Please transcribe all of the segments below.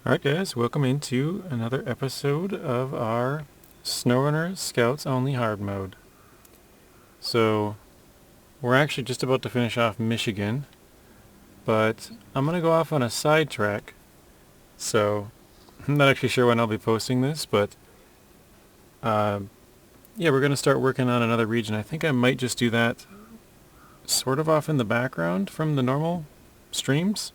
Alright guys, welcome into another episode of our SnowRunner Scouts Only Hard Mode. So, we're actually just about to finish off Michigan, but I'm going to go off on a sidetrack. So, I'm not actually sure when I'll be posting this, but yeah, we're going to start working on another region. I think I might just do that sort of off in the background from the normal streams.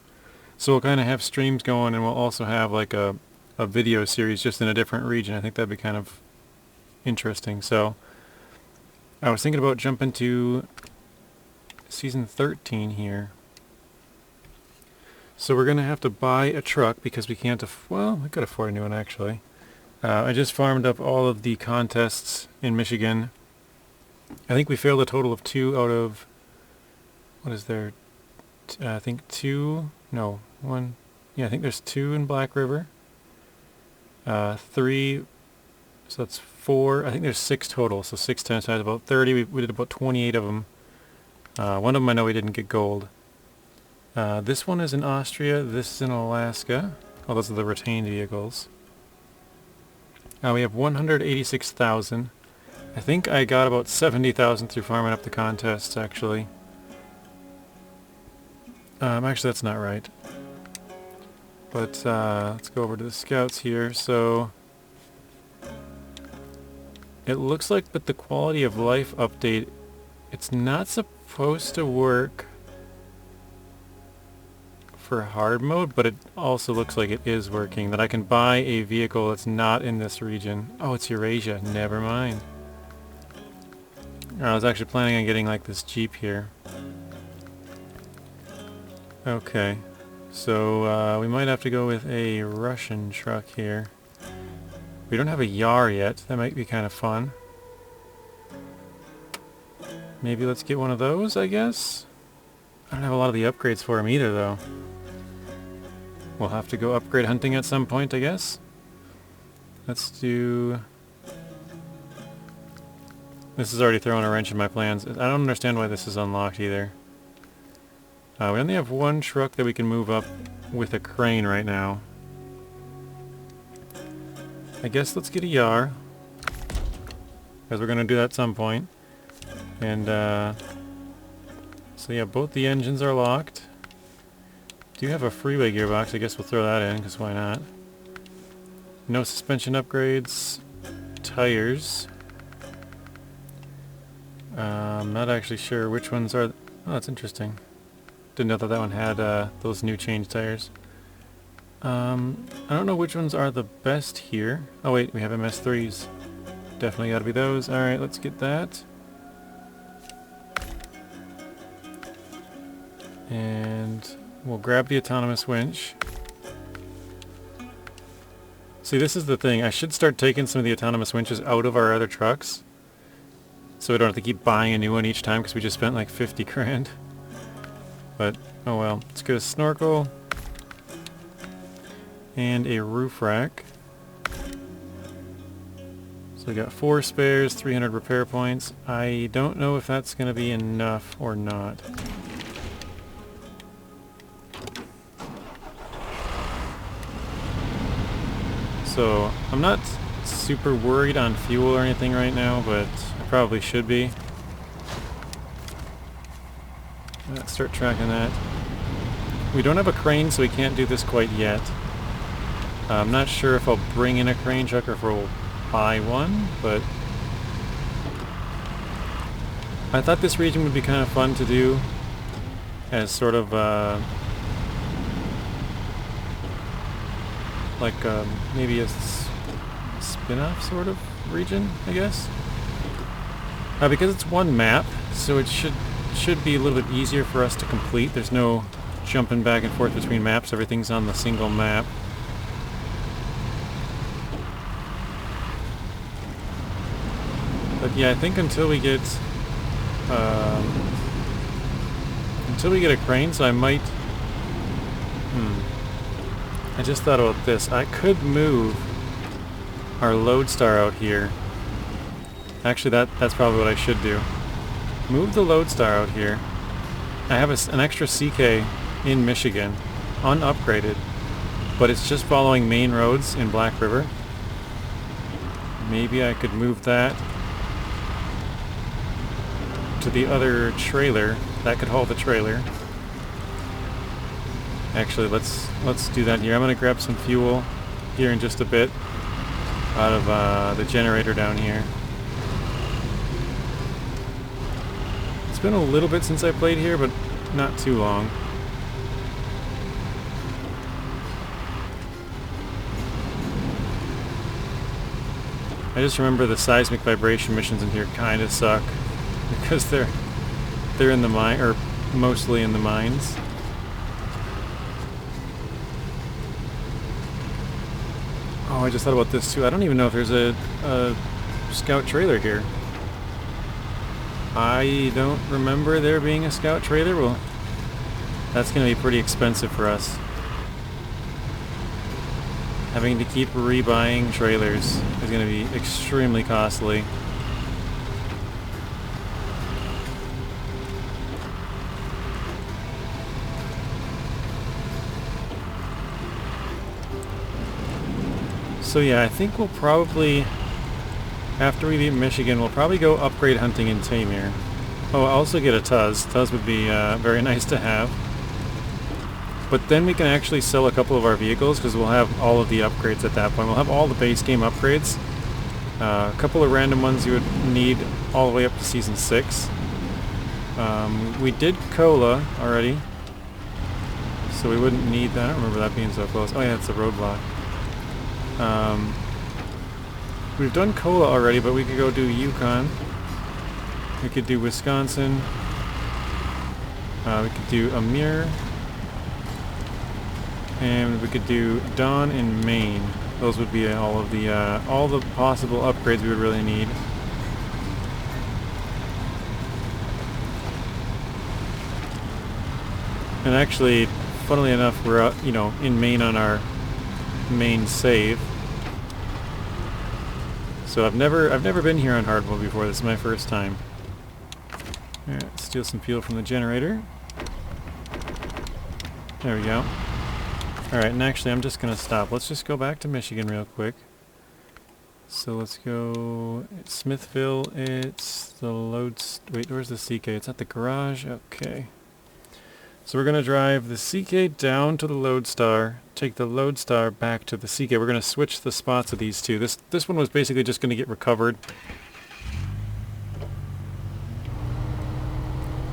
So we'll kind of have streams going, and we'll also have like a video series just in a different region. I think that'd be kind of interesting. So I was thinking about jumping to season 13 here. So we're going to have to buy a truck because we can't well, I could afford a new one actually. I just farmed up all of the contests in Michigan. I think we failed a total of 2 out of, what is there? I think 2, no, 1, yeah, I think there's 2 in Black River. 3, so that's 4, I think there's 6 total, so 6 times about 30, we did about 28 of them. One of them I know we didn't get gold. This one is in Austria, this is in Alaska. Oh, those are the retained vehicles. We have 186,000. I think I got about 70,000 through farming up the contests, actually. Actually, that's not right. But let's go over to the scouts here. So it looks like with the quality of life update, it's not supposed to work for hard mode, but it also looks like it is working. That I can buy a vehicle that's not in this region. Oh, it's Eurasia. Never mind. I was actually planning on getting like this Jeep here. Okay, so we might have to go with a Russian truck here. We don't have a Yar yet. That might be kind of fun. Maybe let's get one of those, I guess? I don't have a lot of the upgrades for him either, though. We'll have to go upgrade hunting at some point, I guess. Let's do... This is already throwing a wrench in my plans. I don't understand why this is unlocked either. We only have 1 truck that we can move up with a crane right now. I guess let's get a Yar, because we're going to do that at some point. And so yeah, both the engines are locked. Do have a freeway gearbox, I guess we'll throw that in, because why not? No suspension upgrades. Tires. I'm not actually sure which ones are... Oh, that's interesting. Didn't know that that one had those new change tires. I don't know which ones are the best here. Oh wait, we have MS3s. Definitely gotta be those. Alright, let's get that. And we'll grab the autonomous winch. See, this is the thing. I should start taking some of the autonomous winches out of our other trucks, so we don't have to keep buying a new one each time because we just spent like 50 grand. But, oh well. Let's get a snorkel. And a roof rack. So we got 4 spares, 300 repair points. I don't know if that's going to be enough or not. So, I'm not super worried on fuel or anything right now, but I probably should be. Let's start tracking that. We don't have a crane, so we can't do this quite yet. I'm not sure if I'll bring in a crane truck or if we'll buy one, but I thought this region would be kind of fun to do as sort of like maybe a spin-off sort of region, I guess. Because it's one map, so it should be a little bit easier for us to complete. There's no jumping back and forth between maps. Everything's on the single map. But yeah, I think until we get a crane, so I might... I just thought about this. I could move our Lodestar out here. Actually, that's probably what I should do. Move the Lodestar out here. I have an extra CK in Michigan, unupgraded. but it's just following main roads in Black River. Maybe I could move that to the other trailer. That could haul the trailer. Actually, let's do that here. I'm gonna grab some fuel here in just a bit out of the generator down here. It's been a little bit since I played here, but not too long. I just remember the seismic vibration missions in here kind of suck because they're in the mine, or mostly in the mines. Oh, I just thought about this too. I don't even know if there's a scout trailer here. I don't remember there being a scout trailer. Well, that's going to be pretty expensive for us. Having to keep rebuying trailers is going to be extremely costly. So yeah, I think we'll probably, after we leave Michigan, we'll probably go upgrade hunting in Tamir. Oh, I'll also get a Tuz. Tuz would be very nice to have. But then we can actually sell a couple of our vehicles because we'll have all of the upgrades at that point. We'll have all the base game upgrades. A couple of random ones you would need all the way up to Season 6. We did Cola already, so we wouldn't need that. I don't remember that being so close. Oh yeah, it's a roadblock. We've done Cola already, but we could go do Yukon. We could do Wisconsin. We could do Amir. And we could do Dawn in Maine. Those would be all the possible upgrades we would really need. And actually, funnily enough, we're in Maine on our main save. So I've never been here on hard mode before. This is my first time. Alright, steal some fuel from the generator. There we go. Alright, and actually I'm just gonna stop. Let's just go back to Michigan real quick. So let's go Smithville. It's the wait, where's the CK? It's at the garage. Okay. So we're gonna drive the CK down to the Lodestar, take the Lodestar back to the CK. We're gonna switch the spots of these two. This one was basically just gonna get recovered.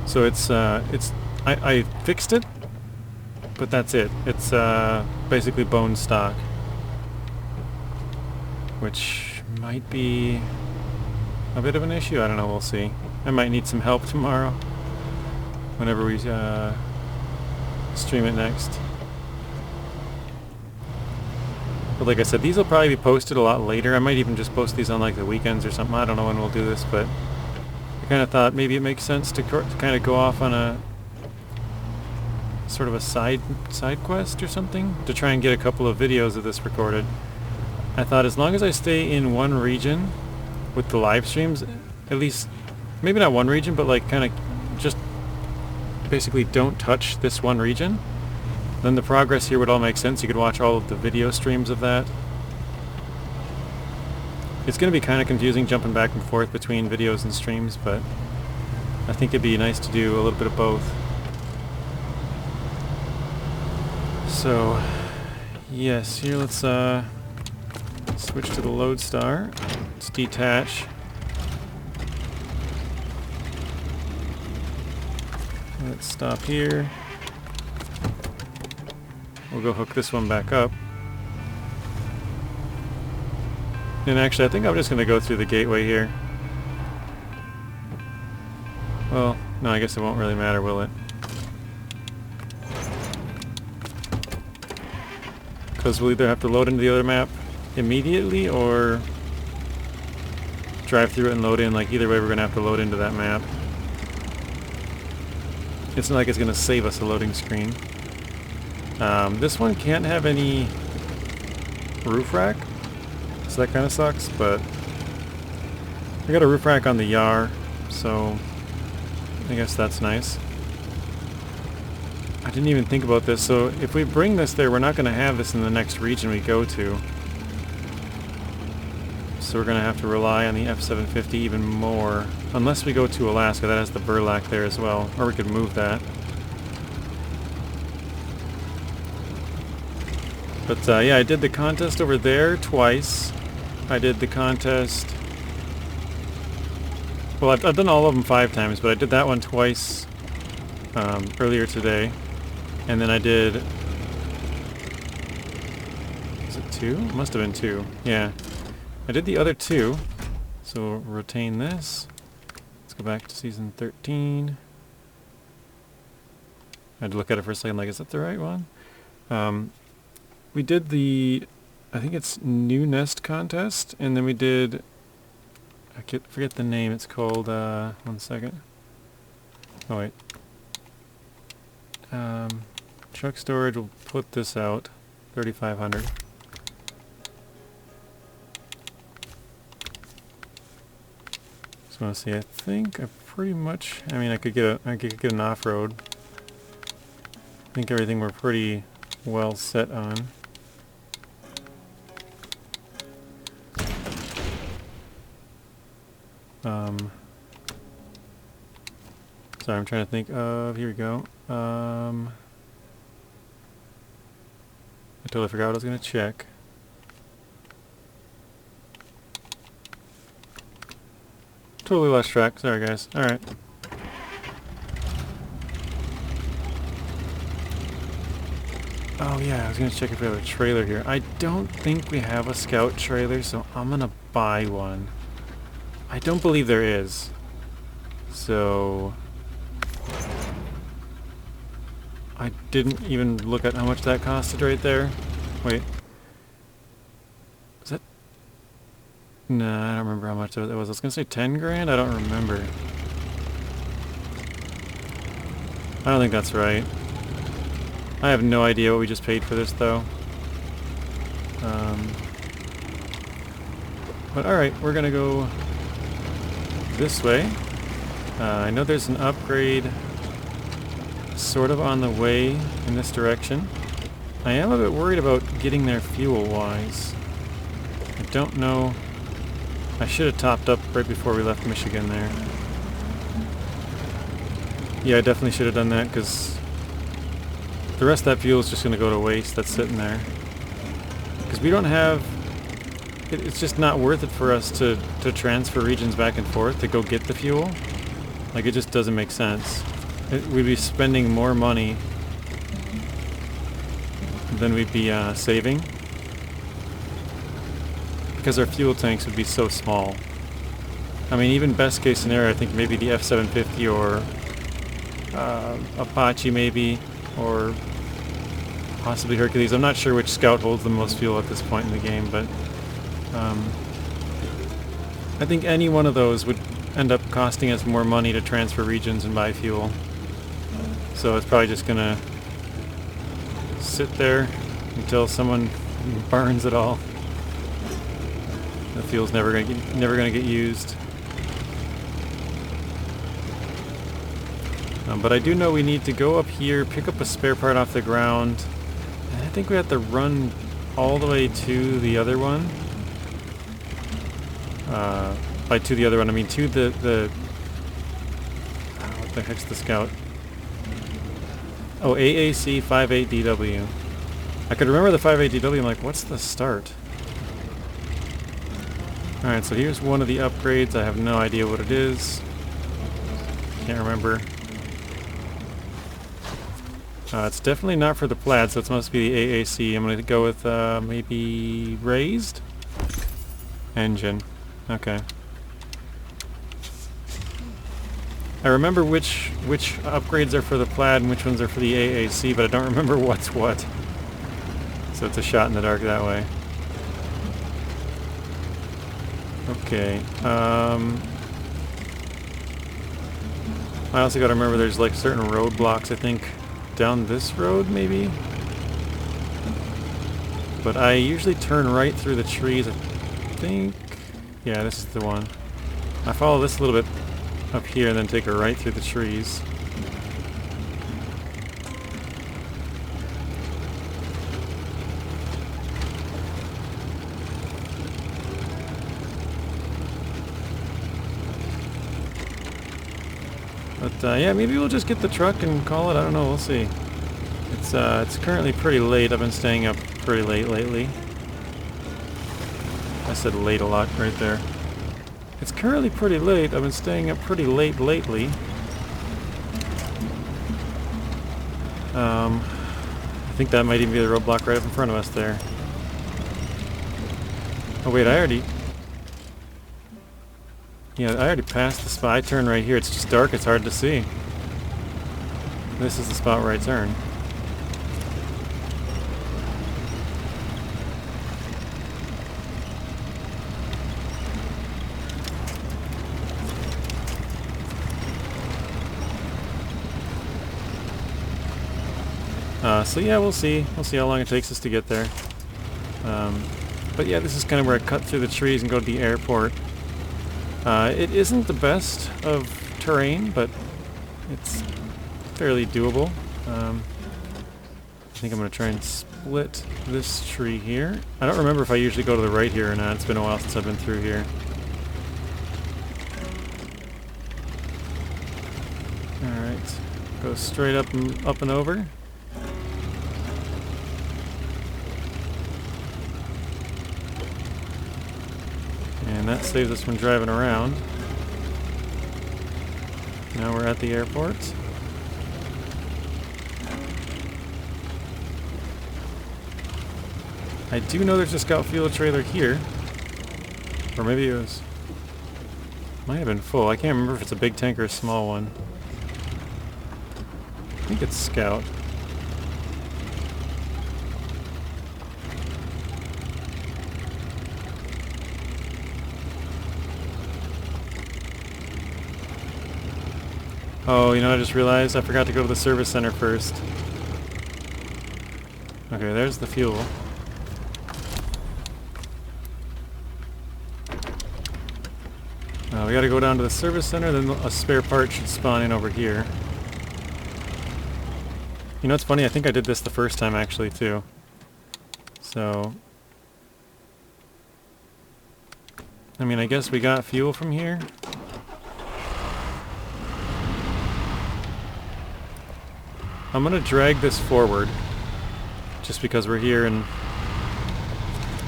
So I fixed it, but that's it. It's basically bone stock, which might be a bit of an issue. I don't know, we'll see. I might need some help tomorrow whenever we stream it next. But like I said, these will probably be posted a lot later. I might even just post these on like the weekends or something. I don't know when we'll do this, but I kind of thought maybe it makes sense to kind of go off on a sort of a side quest or something to try and get a couple of videos of this recorded. I thought as long as I stay in one region with the live streams, at least, maybe not one region, but like kind of just basically don't touch this one region, then the progress here would all make sense. You could watch all of the video streams of that. It's going to be kind of confusing jumping back and forth between videos and streams, but I think it'd be nice to do a little bit of both. So, yes, here let's switch to the Lodestar. Let's detach. Let's stop here. We'll go hook this one back up. And actually, I think I'm just going to go through the gateway here. Well, no, I guess it won't really matter, will it? Because we'll either have to load into the other map immediately or drive through it and load in. Like, either way, we're going to have to load into that map. It's not like it's going to save us a loading screen. This one can't have any roof rack, so that kind of sucks, but we got a roof rack on the Yar, so I guess that's nice. I didn't even think about this. So if we bring this there, we're not going to have this in the next region we go to. So we're going to have to rely on the F750 even more. Unless we go to Alaska, that has the burlak there as well. Or we could move that. But yeah, I did the contest over there twice. I did the contest... Well, I've done all of them 5 times, but I did that one twice earlier today. And then I did... Is it 2? It must have been 2. Yeah. I did the other 2. So we'll retain this. Let's go back to season 13. I had to look at it for a second like, is that the right one? We did the... I think it's New Nest Contest, and then we did... I forget the name, it's called, 1 second. Oh wait. Truck storage, we'll put this out, 3,500. Just want to see, I think I pretty much, I mean I could get an off-road. I think everything we're pretty well set on. Sorry, I'm trying to think of, here we go. I totally forgot what I was going to check. Totally lost track, sorry guys. Alright. Oh yeah, I was going to check if we have a trailer here. I don't think we have a scout trailer, so I'm going to buy one. I don't believe there is. So... I didn't even look at how much that costed right there. Wait. Is that... Nah, I don't remember how much that was. I was going to say 10 grand? I don't remember. I don't think that's right. I have no idea what we just paid for this though. But alright, we're going to go this way. I know there's an upgrade sort of on the way in this direction. I am a bit worried about getting there fuel-wise. I don't know. I should have topped up right before we left Michigan there. Yeah, I definitely should have done that because the rest of that fuel is just going to go to waste that's sitting there. Because we don't have... It's just not worth it for us to transfer regions back and forth to go get the fuel. Like, it just doesn't make sense. We'd be spending more money than we'd be saving. Because our fuel tanks would be so small. I mean, even best case scenario, I think maybe the F750 or Apache maybe, or possibly Hercules. I'm not sure which scout holds the most fuel at this point in the game, but I think any one of those would end up costing us more money to transfer regions and buy fuel. So it's probably just gonna sit there until someone burns it all. The fuel's never gonna get used. But I do know we need to go up here, pick up a spare part off the ground, and I think we have to run all the way to the other one. By to the other one, I mean to the what the heck's the scout? Oh, AAC 58DW. I could remember the 58DW, I'm like, what's the start? Alright, so here's one of the upgrades. I have no idea what it is. Can't remember. It's definitely not for the plaid, so it must be the AAC. I'm going to go with maybe raised? Engine. Okay. I remember which upgrades are for the plaid and which ones are for the AAC, but I don't remember what's what. So it's a shot in the dark that way. Okay. I also got to remember there's like certain roadblocks, I think, down this road maybe? But I usually turn right through the trees, I think. Yeah, this is the one. I follow this a little bit up here and then take a right through the trees. But yeah, maybe we'll just get the truck and call it. I don't know. We'll see. It's currently pretty late. I've been staying up pretty late lately. I said late a lot right there. It's currently pretty late. I've been staying up pretty late lately. I think that might even be the roadblock right up in front of us there. Oh wait, I already passed the spot. I turn right here. It's just dark. It's hard to see. This is the spot where I turn. So yeah, we'll see. We'll see how long it takes us to get there. But yeah, this is kind of where I cut through the trees and go to the airport. It isn't the best of terrain, but it's fairly doable. I think I'm going to try and split this tree here. I don't remember if I usually go to the right here or not. It's been a while since I've been through here. Alright, go straight up and over. And that saves us from driving around. Now we're at the airport. I do know there's a scout fuel trailer here. Or maybe it was... might have been full. I can't remember if it's a big tank or a small one. I think it's scout. Oh, you know, I just realized I forgot to go to the service center first. Okay, there's the fuel. We gotta go down to the service center, then a spare part should spawn in over here. You know, it's funny, I think I did this the first time actually, too. So... I mean, I guess we got fuel from here. I'm gonna drag this forward, just because we're here and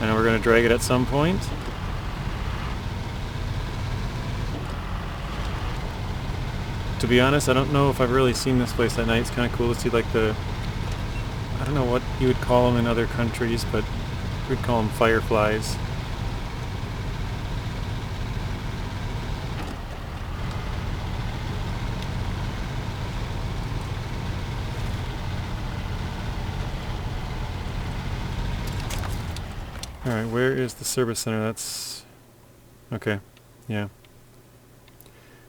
I know we're gonna drag it at some point. To be honest, I don't know if I've really seen this place at night. It's kind of cool to see like the, I don't know what you would call them in other countries, but we'd call them fireflies. Alright, where is the service center? That's... okay, yeah.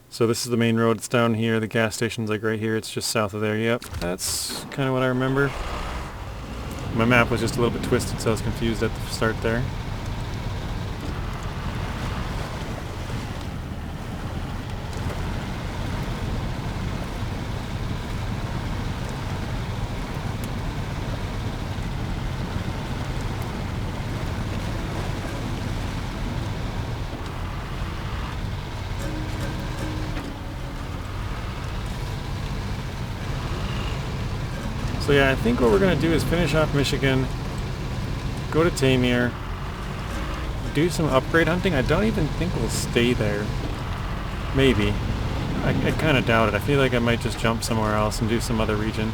So this is the main road, it's down here, the gas station's like right here, it's just south of there, yep. That's kind of what I remember. My map was just a little bit twisted, so I was confused at the start there. So yeah, I think what we're going to do is finish off Michigan, go to Tamir, do some upgrade hunting. I don't even think we'll stay there. Maybe. I kind of doubt it. I feel like I might just jump somewhere else and do some other region.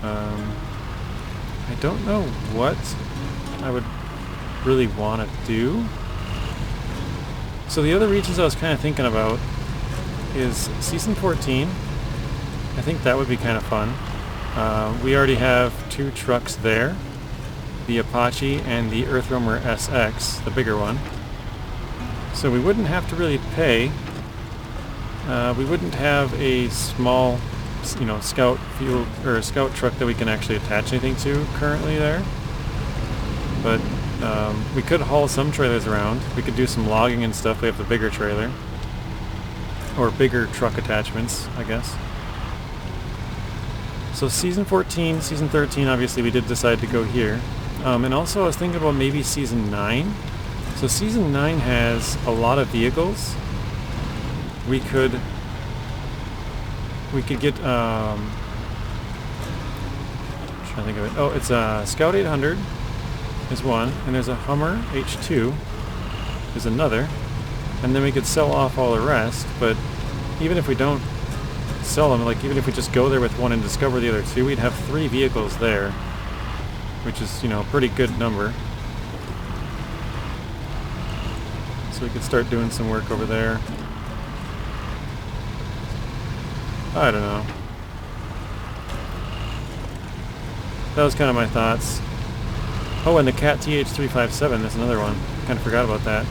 I don't know what I would really want to do. So the other regions I was kind of thinking about is Season 14. I think that would be kind of fun. We already have 2 trucks there, the Apache and the Earthroamer SX, the bigger one. So we wouldn't have to really pay. We wouldn't have a small, you know, scout fuel or a scout truck that we can actually attach anything to currently there. But we could haul some trailers around. We could do some logging and stuff. We have the bigger trailer, or bigger truck attachments, I guess. So Season 14, Season 13, obviously we did decide to go here. And also I was thinking about maybe Season 9. So Season 9 has a lot of vehicles. We could we could get, trying to think of it. Oh, it's a Scout 800 is one, and there's a Hummer H2 is another, and then we could sell off all the rest, but even if we don't sell them, like even if we just go there with one and discover the other two, we'd have 3 vehicles there, which is, you know, a pretty good number. So we could start doing some work over there. I don't know. That was kind of my thoughts. Oh, and the Cat TH357, there's another one. Kind of forgot about that.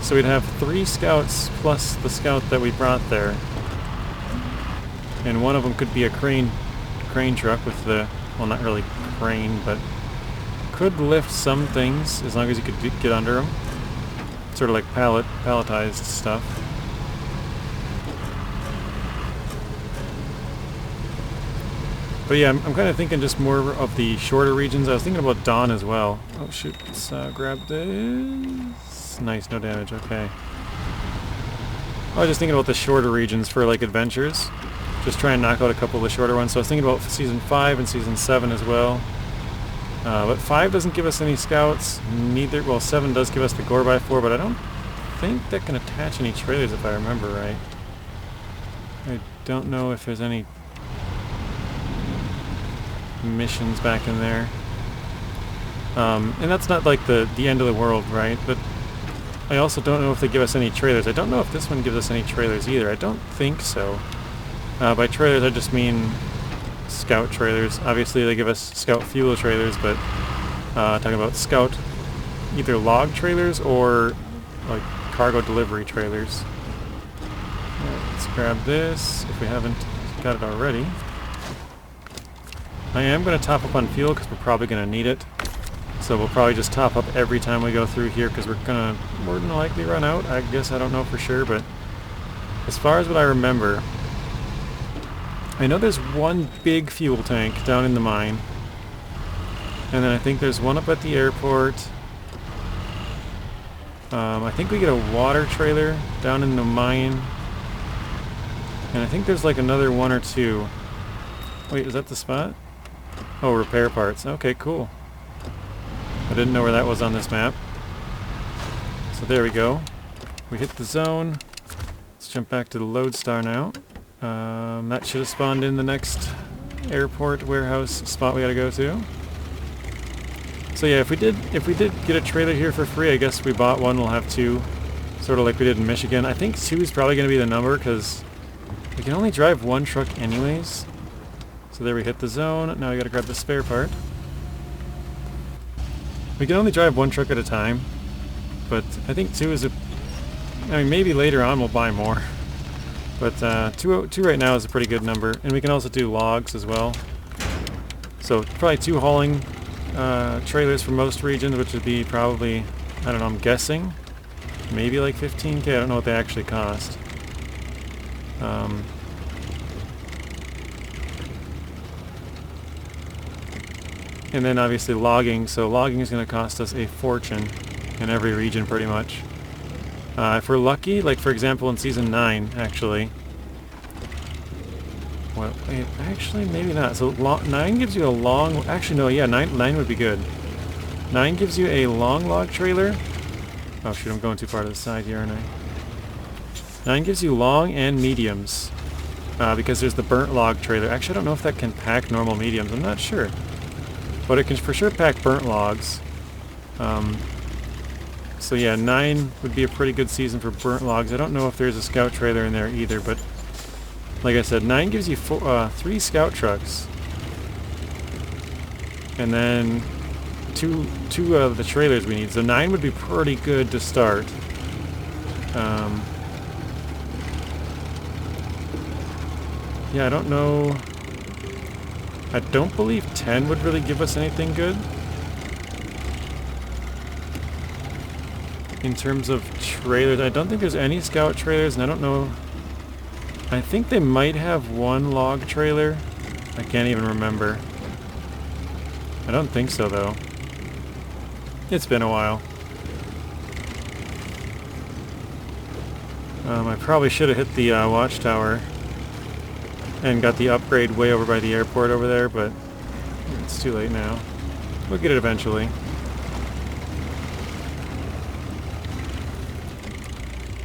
So we'd have 3 scouts plus the scout that we brought there. And one of them could be a crane truck with the, well, not really crane, but could lift some things as long as you could get under them. Sort of like palletized stuff. But yeah, I'm kind of thinking just more of the shorter regions. I was thinking about Dawn as well. Oh shoot, let's grab this. Nice, no damage, okay. I was just thinking about the shorter regions for like adventures. Just try and knock out a couple of the shorter ones. So I was thinking about Season 5 and Season 7 as well. But 5 doesn't give us any scouts. Neither, well, 7 does give us the Gore by 4, but I don't think that can attach any trailers if I remember right. I don't know if there's any missions back in there. And that's not like the end of the world, right? But I also don't know if they give us any trailers. I don't know if this one gives us any trailers either. I don't think so. By trailers I just mean scout trailers. Obviously they give us scout fuel trailers, but talking about scout either log trailers or like cargo delivery trailers. Let's grab this if we haven't got it already. I am going to top up on fuel because we're probably going to need it. So we'll probably just top up every time we go through here because we're going to more than likely run out. I guess I don't know for sure, but as far as what I remember, I know there's one big fuel tank down in the mine. And then I think there's one up at the airport. I think we get a water trailer down in the mine. And I think there's like another 1 or 2. Wait, is that the spot? Oh, repair parts. Okay, cool. I didn't know where that was on this map. So there we go. We hit the zone. Let's jump back to the Lodestar now. That should have spawned in the next airport warehouse spot we gotta go to. So yeah, if we did get a trailer here for free, I guess we bought one, we'll have 2. Sort of like we did in Michigan. I think 2 is probably gonna be the number because we can only drive 1 truck anyways. So there we hit the zone. Now we gotta grab the spare part. We can only drive 1 truck at a time, but I think 2 is I mean, maybe later on we'll buy more. But 2 right now is a pretty good number, and we can also do logs as well. So probably 2 hauling trailers for most regions, which would be probably, I don't know, I'm guessing, maybe like 15K. I don't know what they actually cost. And then obviously logging, so logging is going to cost us a fortune in every region pretty much. If we're lucky, like for example in Season 9 actually, well, wait, actually maybe not. So 9 gives you a long, actually no, yeah, 9 would be good. 9 gives you a long log trailer. Oh shoot, I'm going too far to the side here, aren't I? 9 gives you long and mediums, because there's the burnt log trailer. Actually I don't know if that can pack normal mediums, I'm not sure. But it can for sure pack burnt logs. So yeah, 9 would be a pretty good season for burnt logs. I don't know if there's a scout trailer in there either, but like I said, 9 gives you 3 scout trucks. And then two of the trailers we need. So 9 would be pretty good to start. Yeah, I don't know. I don't believe 10 would really give us anything good. In terms of trailers, I don't think there's any scout trailers, and I don't know. I think they might have 1 log trailer. I can't even remember. I don't think so, though. It's been a while. I probably should have hit the watchtower and got the upgrade way over by the airport over there, but it's too late now. We'll get it eventually.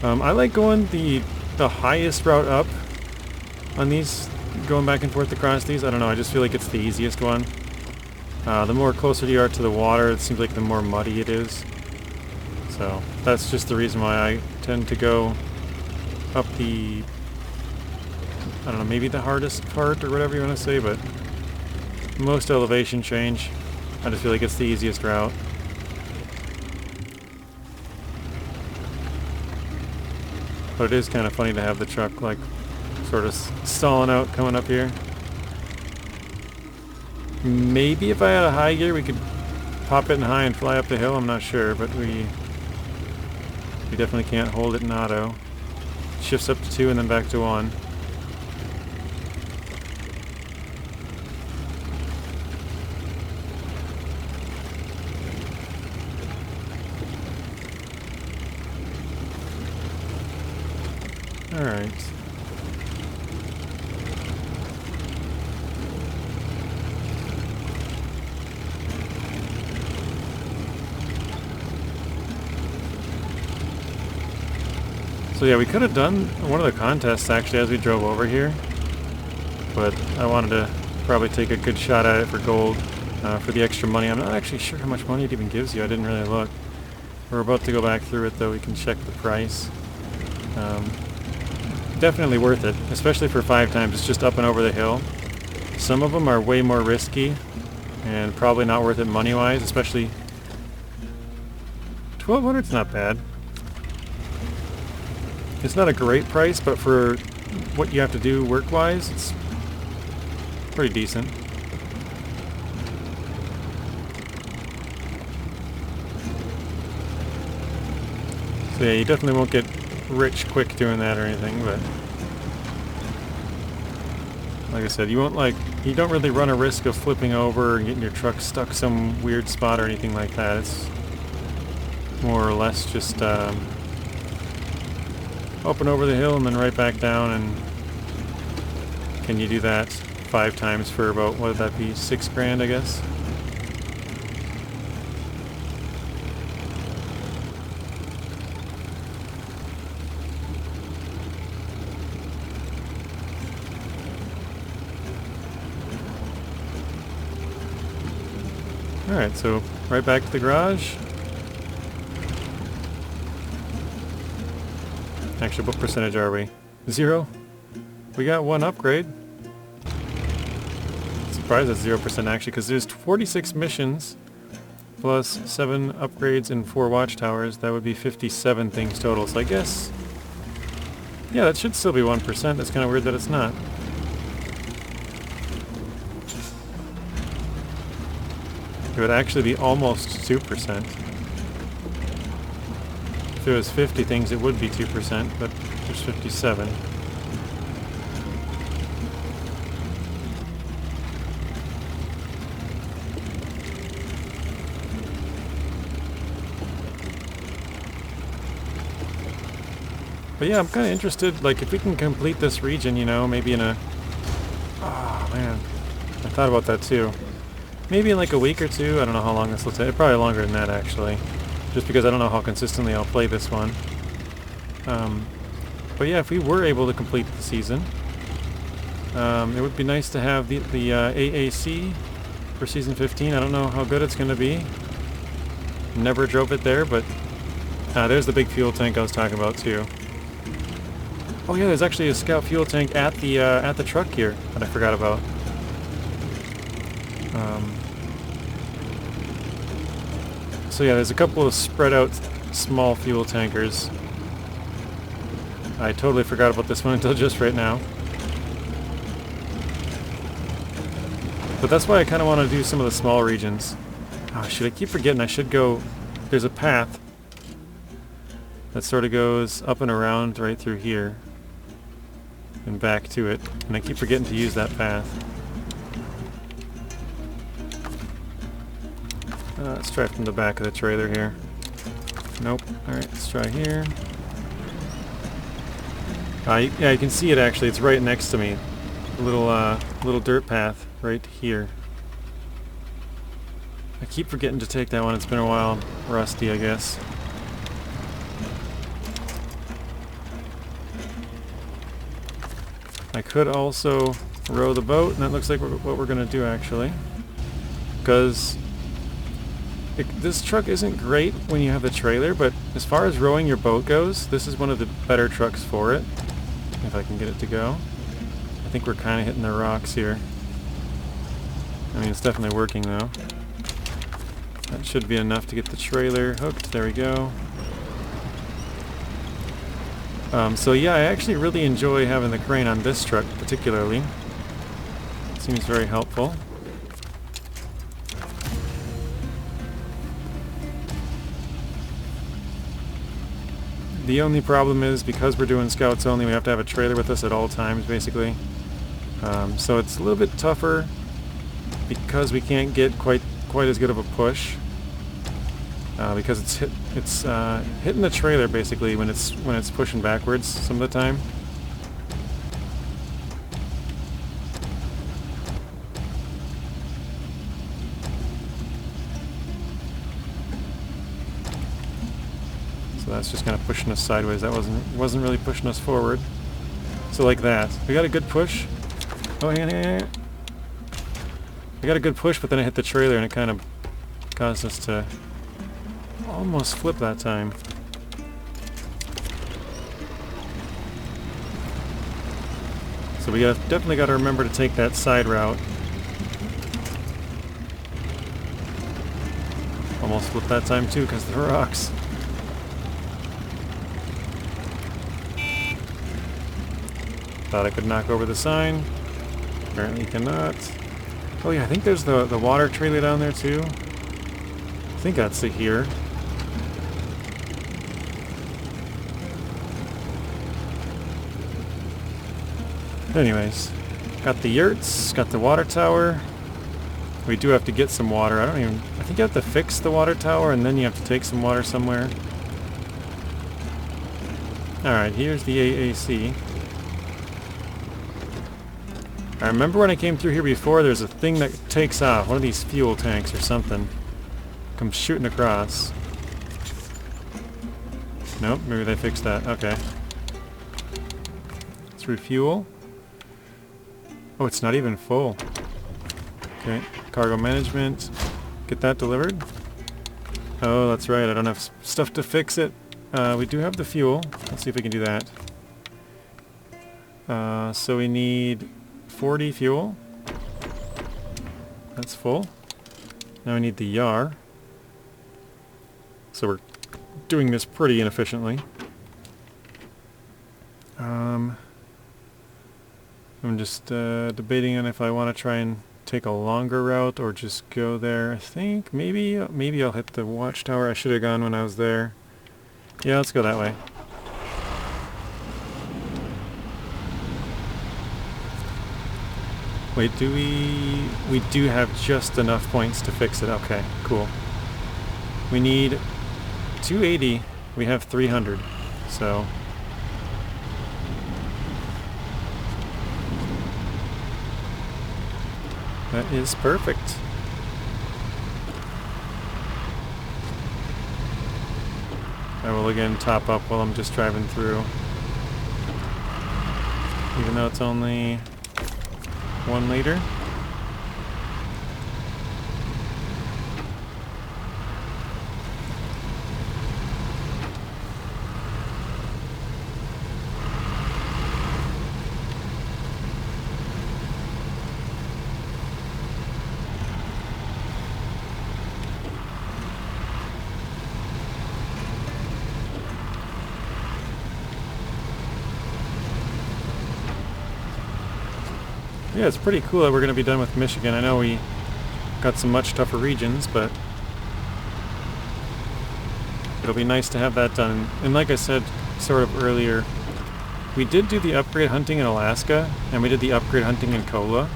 I like going the highest route up on these, going back and forth across these. I don't know, I just feel like it's the easiest one. The more closer you are to the water, it seems like the more muddy it is. So that's just the reason why I tend to go up the, I don't know, maybe the hardest part or whatever you want to say, but most elevation change. I just feel like it's the easiest route. But it is kind of funny to have the truck like sort of stalling out coming up here. Maybe if I had a high gear we could pop it in high and fly up the hill, I'm not sure, but we definitely can't hold it in auto. Shifts up to 2 and then back to 1. Alright. So yeah, we could have done one of the contests actually as we drove over here, but I wanted to probably take a good shot at it for gold, for the extra money. I'm not actually sure how much money it even gives you. I didn't really look. We're about to go back through it though. We can check the price. Definitely worth it, especially for 5 times. It's just up and over the hill. Some of them are way more risky and probably not worth it money-wise, especially 1,200's not bad. It's not a great price, but for what you have to do work-wise, it's pretty decent. So yeah, you definitely won't get rich quick doing that or anything, but like I said, you don't really run a risk of flipping over and getting your truck stuck some weird spot or anything like that. It's more or less just up and over the hill and then right back down, and can you do that 5 times for about, what would that be, 6 grand I guess? Alright, so right back to the garage. Actually, what percentage are we? 0? We got 1 upgrade. Surprised that's 0% actually, because there's 46 missions plus 7 upgrades and 4 watchtowers. That would be 57 things total. So I guess, yeah, that should still be 1%. That's kind of weird that it's not. It would actually be almost 2%. If it was 50 things, it would be 2%, but there's 57. But yeah, I'm kind of interested, like, if we can complete this region, you know, maybe in a... Oh, man. I thought about that, too. Maybe in like a week or 2. I don't know how long this will take. Probably longer than that, actually. Just because I don't know how consistently I'll play this one. But yeah, if we were able to complete the season, it would be nice to have the AAC for Season 15. I don't know how good it's going to be. Never drove it there, but there's the big fuel tank I was talking about, too. Oh yeah, there's actually a scout fuel tank at the truck here that I forgot about. So yeah, there's a couple of spread out small fuel tankers. I totally forgot about this one until just right now. But that's why I kind of want to do some of the small regions. Oh shoot, I keep forgetting I should go... There's a path that sort of goes up and around right through here and back to it, and I keep forgetting to use that path. Let's try from the back of the trailer here. Nope. Alright, let's try here. Yeah, you can see it actually. It's right next to me. little dirt path right here. I keep forgetting to take that one. It's been a while. Rusty, I guess. I could also row the boat, and that looks like what we're going to do, actually. Because this truck isn't great when you have the trailer, but as far as rowing your boat goes, this is one of the better trucks for it. If I can get it to go. I think we're kind of hitting the rocks here. I mean, it's definitely working, though. That should be enough to get the trailer hooked. There we go. So yeah, I actually really enjoy having the crane on this truck particularly. It seems very helpful. The only problem is, because we're doing scouts only, we have to have a trailer with us at all times, basically. So it's a little bit tougher because we can't get quite as good of a push. Because it's hitting the trailer basically when it's pushing backwards some of the time. So that's just kind of pushing us sideways. That wasn't really pushing us forward. So like that. We got a good push. Oh, hang on. I got a good push, but then I hit the trailer and it kind of caused us to almost flip that time. So we definitely got to remember to take that side route. Almost flipped that time too because of the rocks. Thought I could knock over the sign. Apparently cannot. Oh yeah, I think there's the water trailer down there too. I think that's it here. Anyways, got the yurts, got the water tower. We do have to get some water. I think you have to fix the water tower and then you have to take some water somewhere. Alright, here's the AAC. I remember when I came through here before, there's a thing that takes off. One of these fuel tanks or something. Comes shooting across. Nope, maybe they fixed that. Okay. Let's refuel. Oh, it's not even full. Okay, cargo management. Get that delivered. Oh, that's right, I don't have stuff to fix it. We do have the fuel. Let's see if we can do that. So we need 40 fuel. That's full. Now we need the yar. So we're doing this pretty inefficiently. I'm just debating on if I want to try and take a longer route or just go there. I think maybe I'll hit the watchtower. I should have gone when I was there. Yeah, let's go that way. Wait, do we do have just enough points to fix it. Okay, cool. We need 280. We have 300. So that is perfect. I will again top up while I'm just driving through. Even though it's only 1 liter. Yeah, it's pretty cool that we're going to be done with Michigan. I know we got some much tougher regions, but it'll be nice to have that done. And like I said sort of earlier, we did do the upgrade hunting in Alaska, and we did the upgrade hunting in Kola.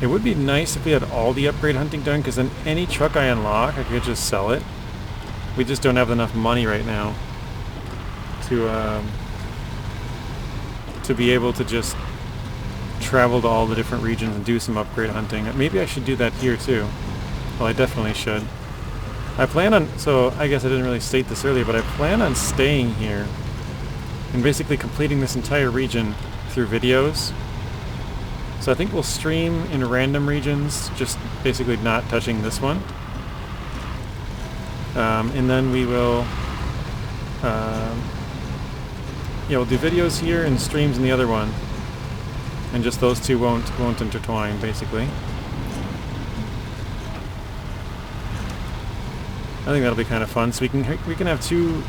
It would be nice if we had all the upgrade hunting done, because then any truck I unlock, I could just sell it. We just don't have enough money right now to be able to just travel to all the different regions and do some upgrade hunting. Maybe I should do that here too. Well, I definitely should. I plan on, so I guess I didn't really state this earlier, but I plan on staying here and basically completing this entire region through videos. So I think we'll stream in random regions, just basically not touching this one. And then we will, yeah, we'll do videos here and streams in the other one. And just those two won't intertwine, basically. I think that'll be kind of fun. So we can have two.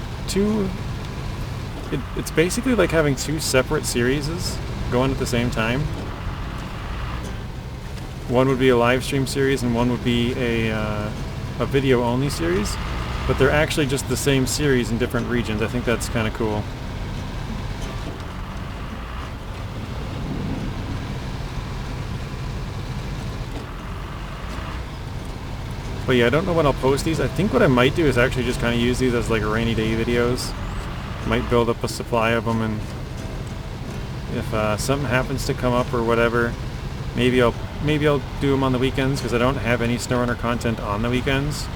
It's basically like having two separate series going at the same time. One would be a live stream series, and one would be a video only series. But they're actually just the same series in different regions. I think that's kind of cool. But yeah, I don't know when I'll post these. I think what I might do is actually just kind of use these as like rainy day videos. Might build up a supply of them, and if something happens to come up or whatever, maybe I'll do them on the weekends, because I don't have any SnowRunner content on the weekends.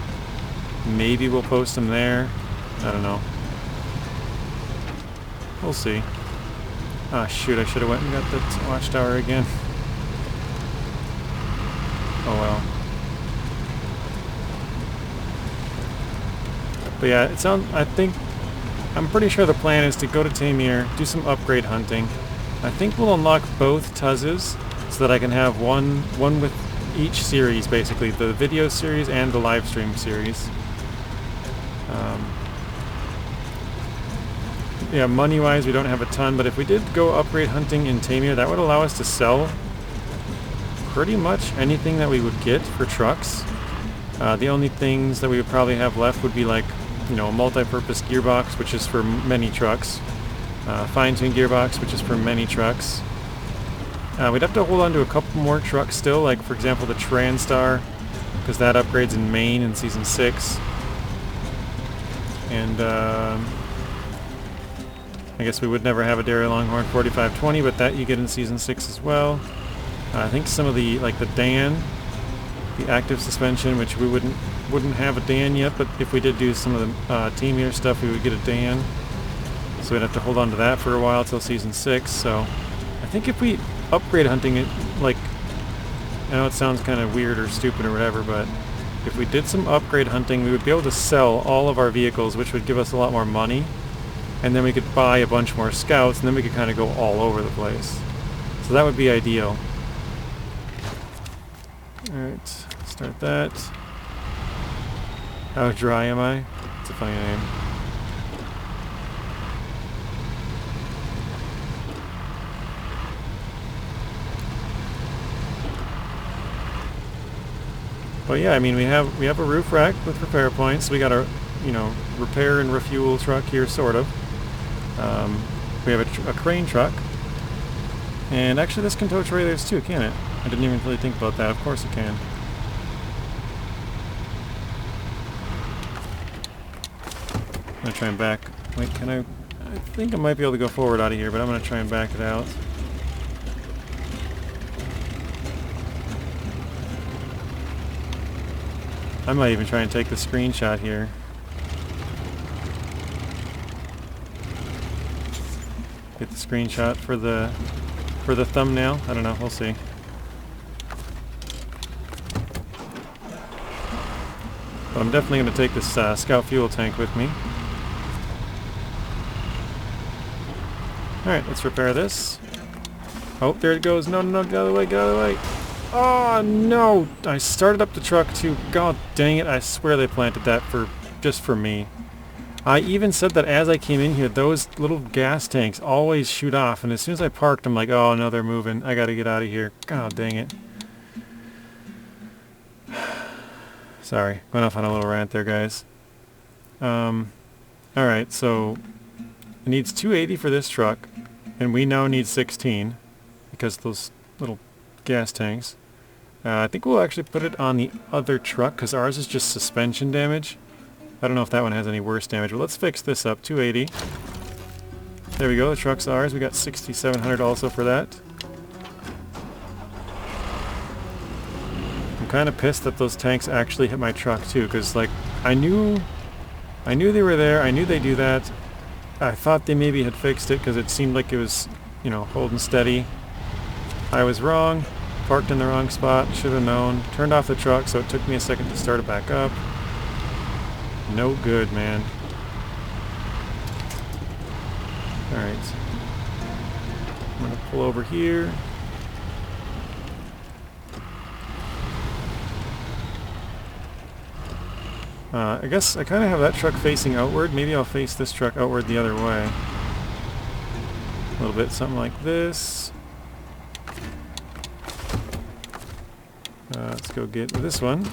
Maybe we'll post them there. I don't know. We'll see. Ah, shoot, I should have went and got that watchtower again. Oh well. But yeah, I'm pretty sure the plan is to go to Tamir, do some upgrade hunting. I think we'll unlock both Tuzzes so that I can have one with each series, basically, the video series and the live stream series. Yeah, money-wise we don't have a ton, but if we did go upgrade hunting in Tamir, that would allow us to sell pretty much anything that we would get for trucks. The only things that we would probably have left would be like, you know, a multi-purpose gearbox, which is for many trucks. Fine-tuned gearbox, which is for many trucks. We'd have to hold on to a couple more trucks still, like for example the Transtar, because that upgrades in Maine in Season 6. And I guess we would never have a Dairy Longhorn 4520, but that you get in Season 6 as well. I think some of the, like the Dan, the active suspension, which we wouldn't have a Dan yet, but if we did do some of the Tamir stuff, we would get a Dan. So we'd have to hold on to that for a while till Season 6. So I think if we upgrade hunting it, like, I know it sounds kind of weird or stupid or whatever, but if we did some upgrade hunting, we would be able to sell all of our vehicles, which would give us a lot more money, and then we could buy a bunch more scouts, and then we could kind of go all over the place. So that would be ideal. Alright, start that. How dry am I? It's a funny name. But yeah, I mean, we have a roof rack with repair points. We got a, you know, repair and refuel truck here, sort of. We have a crane truck, and actually this can tow trailers too, can it? I didn't even really think about that. Of course it can. I'm gonna try and back. Wait, can I think I might be able to go forward out of here, but I'm gonna try and back it out. I might even try and take the screenshot here. Get the screenshot for the thumbnail. I don't know, we'll see. But I'm definitely going to take this scout fuel tank with me. Alright, let's repair this. Oh, there it goes. No, no, no, get out of the way, get out of the way. Oh, no! I started up the truck too. God dang it, I swear they planted that just for me. I even said that as I came in here, those little gas tanks always shoot off, and as soon as I parked, I'm like, oh no, they're moving. I gotta get out of here. God dang it. Sorry, going off on a little rant there, guys. Alright, so it needs 280 for this truck, and we now need 16 because those little gas tanks. I think we'll actually put it on the other truck because ours is just suspension damage. I don't know if that one has any worse damage, but let's fix this up. 280. There we go, the truck's ours. We got 6,700 also for that. kind of pissed that those tanks actually hit my truck too, because like I knew they were there. I knew they do that. I thought they maybe had fixed it because it seemed like it was, you know, holding steady. I was wrong. Parked in the wrong spot. Should have known. Turned off the truck, so it took me a second to start it back up. No good, man. Alright. I'm going to pull over here. I guess I kind of have that truck facing outward. Maybe I'll face this truck outward the other way. A little bit, something like this. Let's go get this one.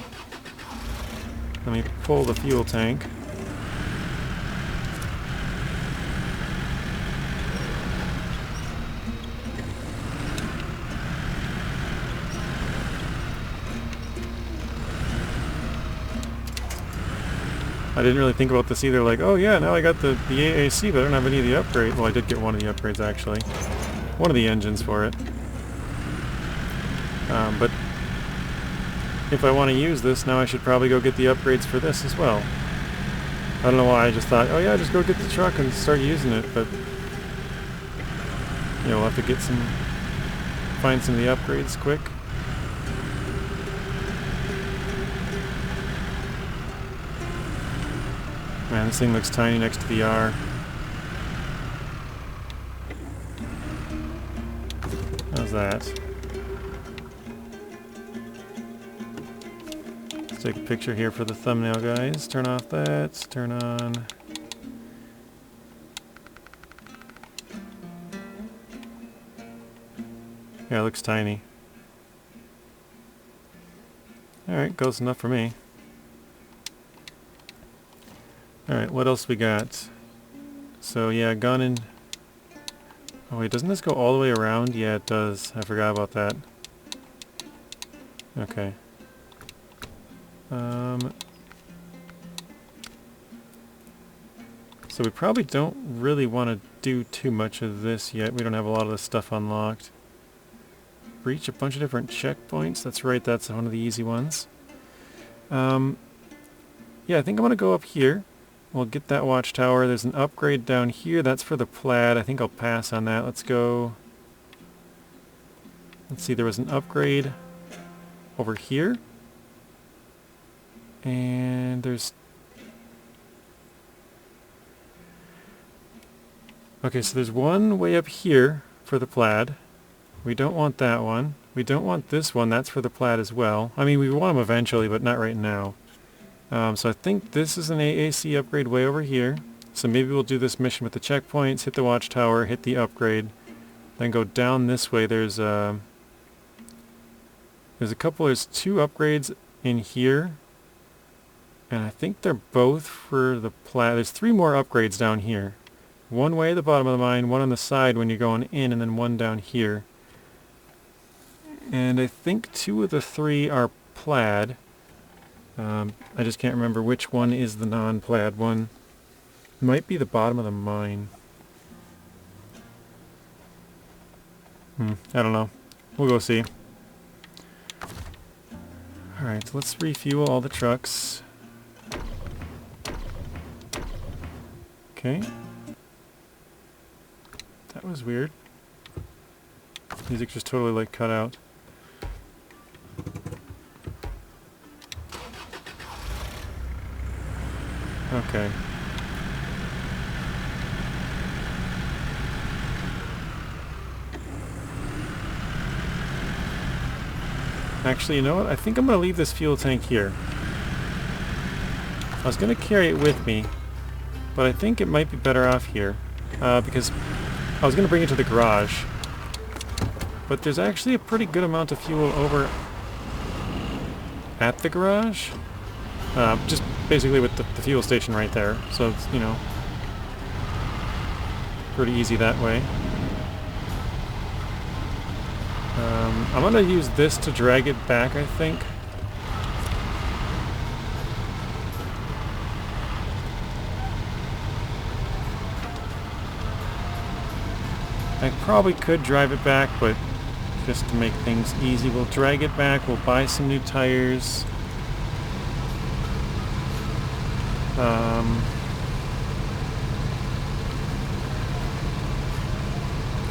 Let me pull the fuel tank. I didn't really think about this either, like, oh yeah, now I got the AAC, but I don't have any of the upgrades. Well, I did get one of the upgrades, actually. One of the engines for it. But if I want to use this, now I should probably go get the upgrades for this as well. I don't know why I just thought, oh yeah, just go get the truck and start using it, but... you know, we'll have to get some... find some of the upgrades quick. Man, this thing looks tiny next to the R. How's that? Let's take a picture here for the thumbnail, guys. Turn off that. Turn on. Yeah, it looks tiny. Alright, close enough for me. Alright, what else we got? So yeah, gone in... oh wait, doesn't this go all the way around? Yeah, it does. I forgot about that. Okay. So we probably don't really want to do too much of this yet. We don't have a lot of this stuff unlocked. Reach a bunch of different checkpoints. That's right, that's one of the easy ones. Yeah, I think I'm going to go up here. We'll get that watchtower. There's an upgrade down here. That's for the plaid. I think I'll pass on that. Let's go... let's see, there was an upgrade over here. And there's... okay, so there's one way up here for the plaid. We don't want that one. We don't want this one. That's for the plaid as well. I mean, we want them eventually, but not right now. So I think this is an AAC upgrade way over here. So maybe we'll do this mission with the checkpoints, hit the watchtower, hit the upgrade, then go down this way. There's a couple, there's two upgrades in here. And I think they're both for the plaid. There's three more upgrades down here. One way at the bottom of the mine, one on the side when you're going in, and then one down here. And I think two of the three are plaid. I just can't remember which one is the non-plaid one. It might be the bottom of the mine. I don't know. We'll go see. Alright, so let's refuel all the trucks. Okay. That was weird. Music just totally like cut out. Okay. Actually, you know what? I think I'm going to leave this fuel tank here. I was going to carry it with me, but I think it might be better off here, because I was going to bring it to the garage. But there's actually a pretty good amount of fuel over at the garage. Just basically with the fuel station right there. So it's, you know, pretty easy that way. I'm going to use this to drag it back, I think. I probably could drive it back, but just to make things easy. We'll drag it back, we'll buy some new tires.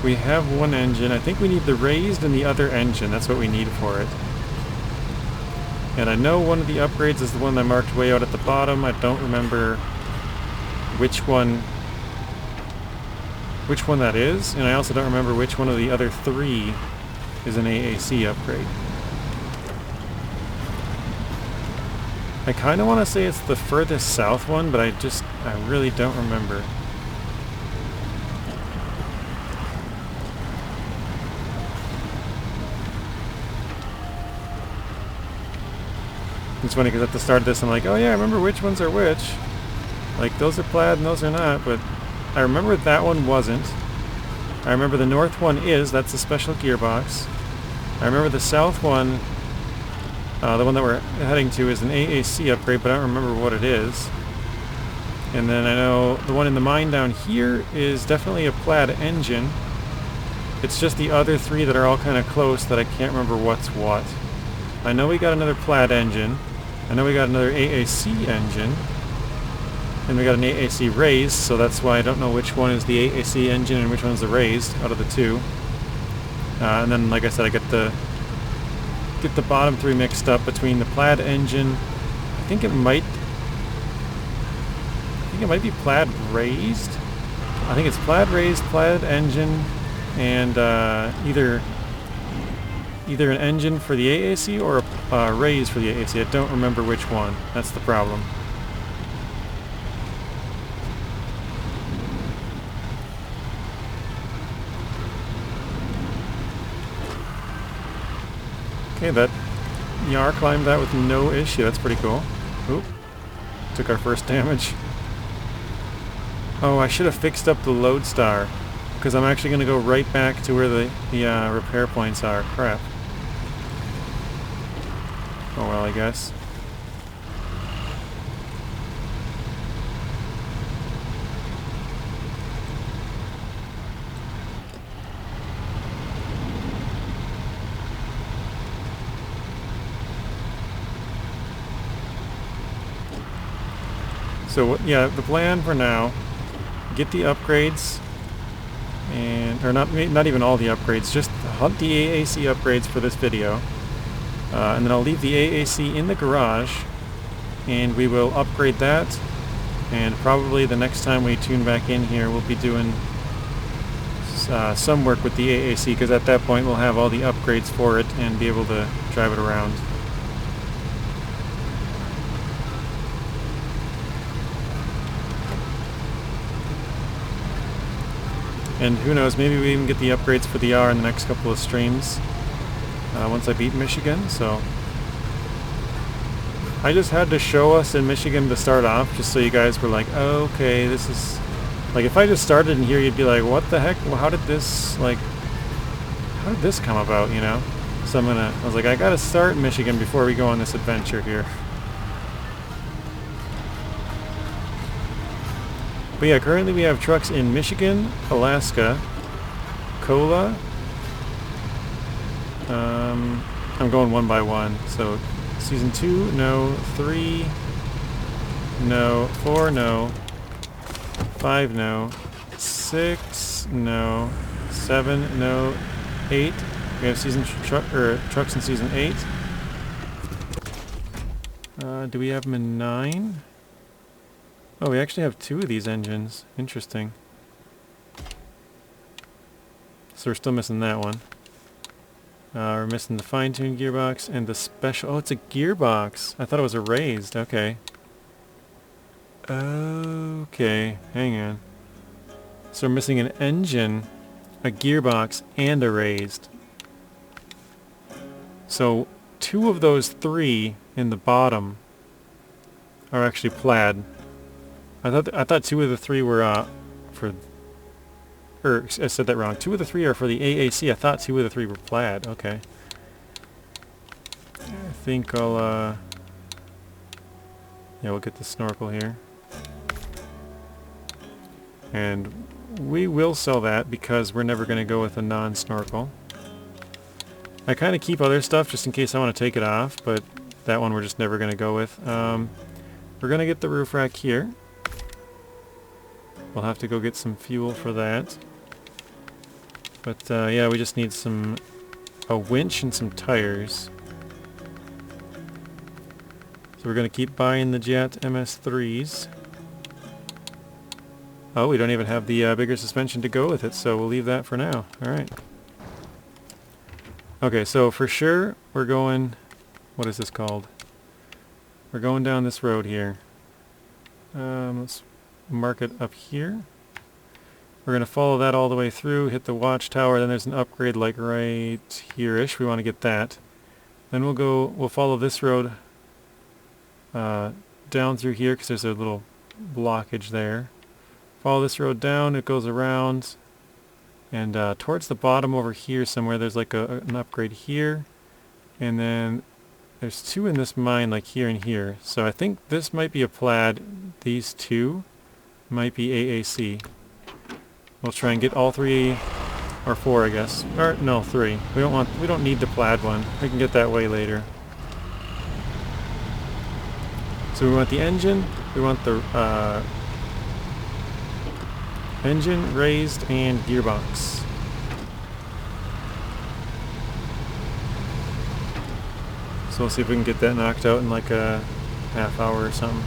We have one engine. I think we need the raised and the other engine. That's what we need for it. And I know one of the upgrades is the one I marked way out at the bottom. I don't remember which one that is, and I also don't remember which one of the other three is an AAC upgrade. I kind of want to say it's the furthest south one, but I really don't remember. It's funny because at the start of this I'm like, oh yeah, I remember which ones are which. Like, those are plaid and those are not, but I remember that one wasn't. I remember the north one is, that's a special gearbox. I remember the south one, the one that we're heading to, is an AAC upgrade, but I don't remember what it is. And then I know the one in the mine down here is definitely a plaid engine. It's just the other three that are all kind of close that I can't remember what's what. I know we got another plaid engine. I know we got another AAC engine. And we got an AAC raised, so that's why I don't know which one is the AAC engine and which one's the raised out of the two. And then, like I said, I get the bottom three mixed up between the plaid engine. I think it might be plaid raised. I think it's plaid raised, plaid engine, and either an engine for the AAC or a raise for the AAC. I don't remember which one. That's the problem. Okay, that Yar climbed that with no issue. That's pretty cool. Oop. Took our first damage. Oh, I should have fixed up the lodestar, because I'm actually going to go right back to where the repair points are. Crap. Oh well, I guess. So yeah, the plan for now, get the upgrades, or not even all the upgrades, just hunt the AAC upgrades for this video, and then I'll leave the AAC in the garage, and we will upgrade that, and probably the next time we tune back in here we'll be doing some work with the AAC, because at that point we'll have all the upgrades for it and be able to drive it around. And who knows, maybe we even get the upgrades for the R in the next couple of streams once I beat Michigan, so I just had to show us in Michigan to start off, just so you guys were like, oh, okay, this is... Like, if I just started in here, you'd be like, what the heck? Well, how did this come about, you know? So I was like, I gotta start in Michigan before we go on this adventure here. But yeah, currently we have trucks in Michigan, Alaska, Kola. I'm going one by one. So season 2, no. 3, no. 4, no. 5, no. 6, no. 7, no. 8. We have trucks in season 8. Do we have them in 9? Oh, we actually have 2 of these engines. Interesting. So we're still missing that one. We're missing the fine-tuned gearbox and the special... Oh, it's a gearbox! I thought it was a raised. Okay. Okay, hang on. So we're missing an engine, a gearbox, and a raised. So 2 of those 3 in the bottom are actually plaid. I thought 2 of the 3 were I said that wrong. 2 of the 3 are for the AAC. I thought 2 of the 3 were plaid. Okay. I think I'll yeah, we'll get the snorkel here. And we will sell that because we're never going to go with a non-snorkel. I kind of keep other stuff just in case I want to take it off, but that one we're just never going to go with. We're going to get the roof rack here. We'll have to go get some fuel for that. But yeah, we just need a winch and some tires. So we're going to keep buying the Jet MS3s. Oh, we don't even have the bigger suspension to go with it, so we'll leave that for now. Alright. Okay, so for sure, we're going... What is this called? We're going down this road here. Let's mark it up here. We're going to follow that all the way through, hit the watchtower, then there's an upgrade like right here-ish. We want to get that. Then we'll follow this road down through here because there's a little blockage there. Follow this road down, it goes around, and towards the bottom over here somewhere there's like an upgrade here, and then there's two in this mine like here and here. So I think this might be a plaid, these two might be AAC. We'll try and get all three, or four I guess, or no, three. We don't need the plaid one, we can get that way later. So we want the engine, we want the engine, raised, and gearbox. So we'll see if we can get that knocked out in like a half hour or something.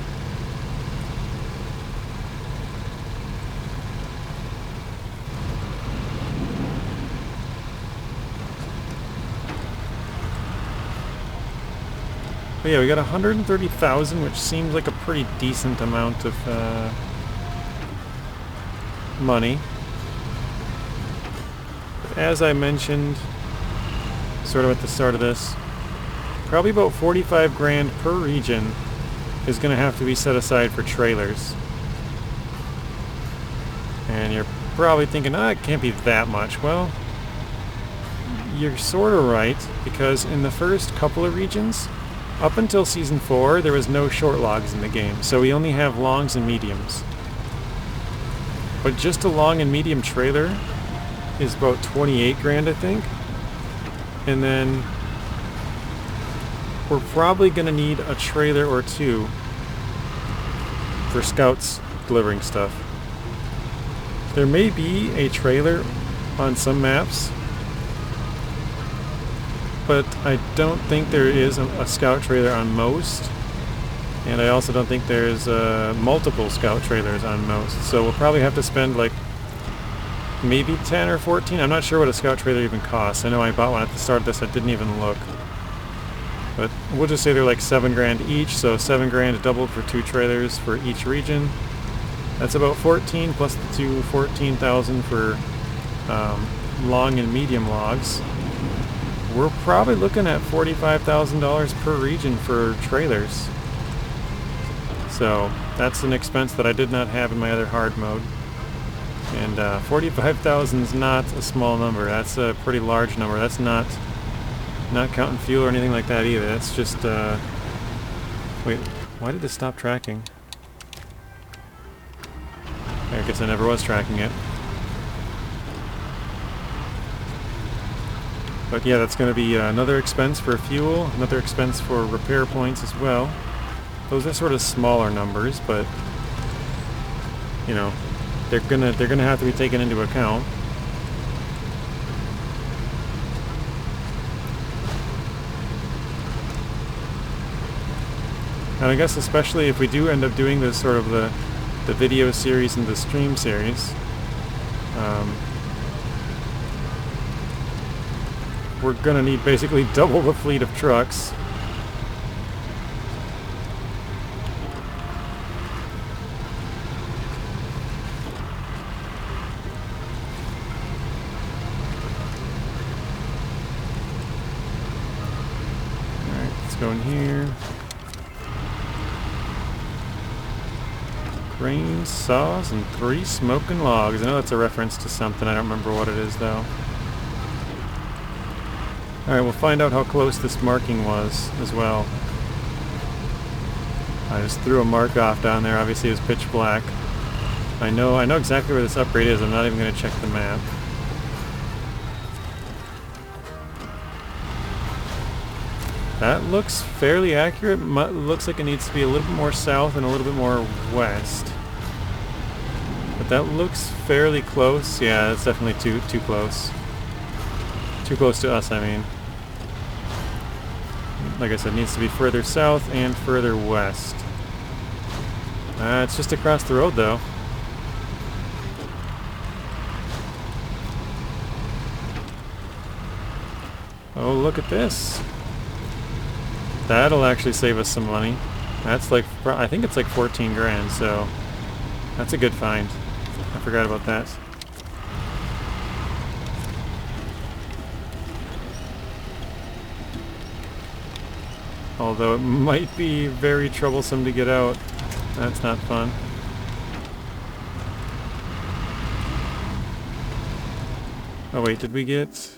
But yeah, we got 130,000, which seems like a pretty decent amount of money. But as I mentioned sort of at the start of this, probably about 45 grand per region is going to have to be set aside for trailers. And you're probably thinking, it can't be that much. Well, you're sort of right, because in the first couple of regions, up until Season 4, there was no short logs in the game, so we only have longs and mediums. But just a long and medium trailer is about 28 grand, I think. And then we're probably going to need a trailer or two for scouts delivering stuff. There may be a trailer on some maps, but I don't think there is a scout trailer on most. And I also don't think there's multiple scout trailers on most. So we'll probably have to spend like maybe 10 or 14. I'm not sure what a scout trailer even costs. I know I bought one at the start of this. I didn't even look. But we'll just say they're like 7 grand each. So 7 grand doubled for 2 trailers for each region. That's about 14 plus the 14,000 for long and medium logs. We're probably looking at $45,000 per region for trailers. So that's an expense that I did not have in my other hard mode. And 45,000 is not a small number. That's a pretty large number. That's not counting fuel or anything like that either. That's just wait, why did this stop tracking? I guess I never was tracking it. But yeah, that's going to be another expense for fuel, another expense for repair points as well. Those are sort of smaller numbers, but you know, they're gonna have to be taken into account. And I guess especially if we do end up doing this sort of the video series and the stream series, we're gonna need basically double the fleet of trucks. Alright, let's go in here. Cranes, saws, and 3 smoking logs. I know that's a reference to something. I don't remember what it is though. Alright, we'll find out how close this marking was as well. I just threw a mark off down there. Obviously it was pitch black. I know exactly where this upgrade is. I'm not even going to check the map. That looks fairly accurate. Looks like it needs to be a little bit more south and a little bit more west. But that looks fairly close. Yeah, that's definitely too close. Too close to us, I mean. Like I said, it needs to be further south and further west. It's just across the road, though. Oh, look at this. That'll actually save us some money. That's like, I think it's like 14 grand, so that's a good find. I forgot about that. Although it might be very troublesome to get out. That's not fun. Oh wait, did we get...